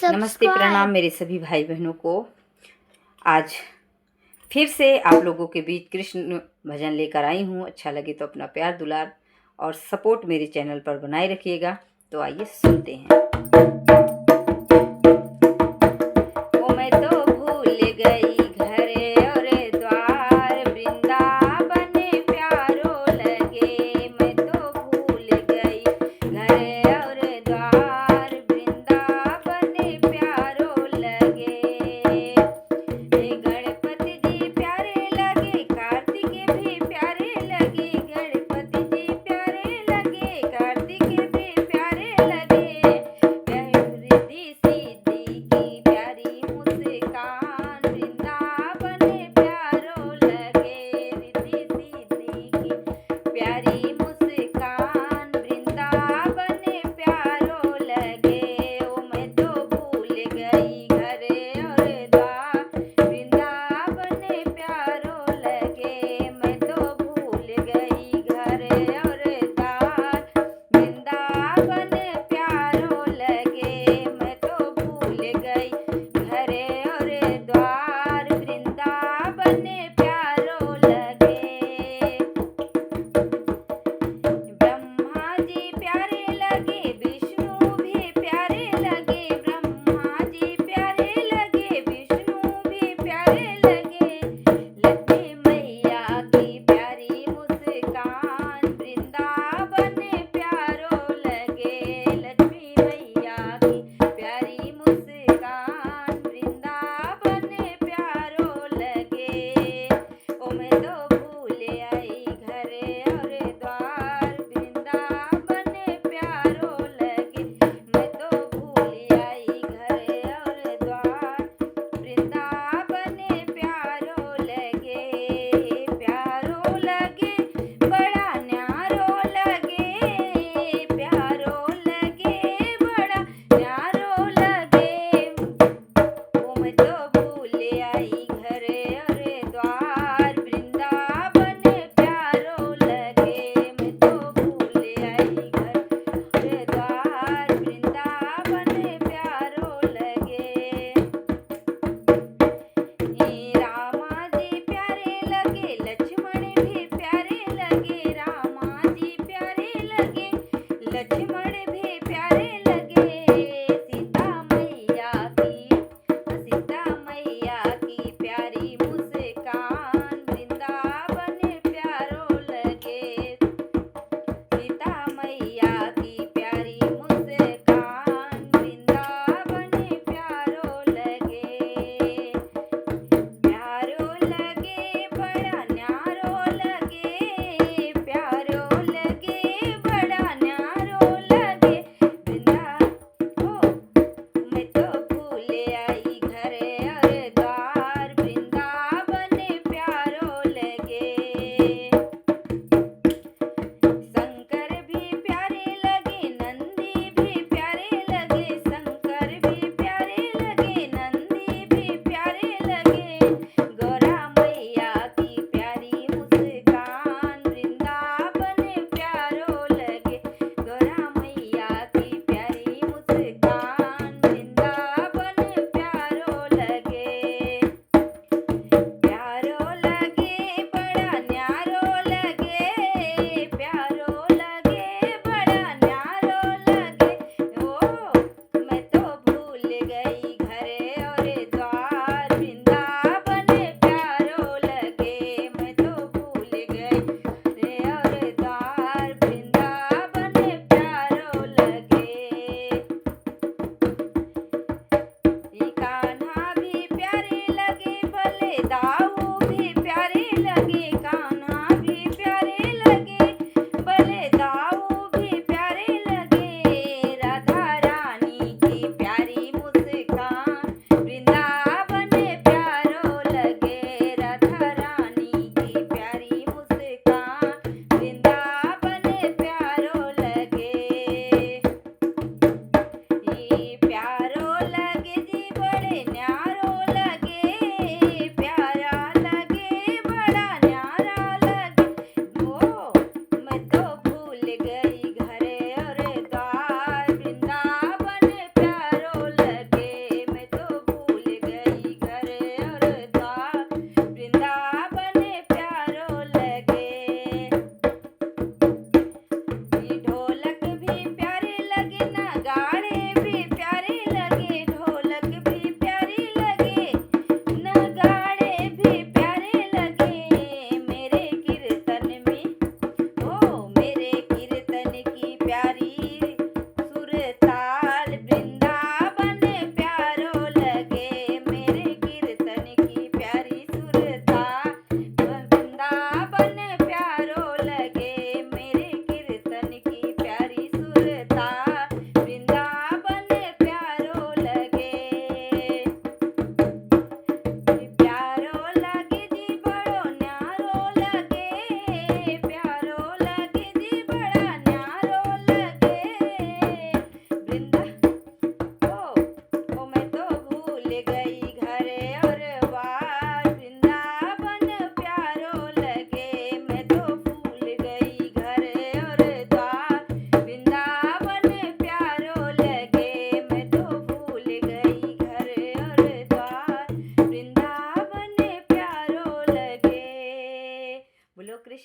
नमस्ते, प्रणाम मेरे सभी भाई बहनों को। आज फिर से आप लोगों के बीच कृष्ण भजन लेकर आई हूँ। अच्छा लगे तो अपना प्यार दुलार और सपोर्ट मेरे चैनल पर बनाए रखिएगा। तो आइए सुनते हैं। ओ मैं तो भूल गई घर और द्वार, वृंदावन प्यारो लगे। मैं तो भूल गई घर और द्वार, वृंदावन प्यारो लगे। गणपति जी प्यारे लगे, कार्तिक भी प्यारे लगे। गणपति जी प्यारे लगे, कार्तिक भी प्यारे लगे।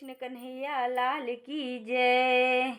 कृष्ण कन्हैया लाल की जय।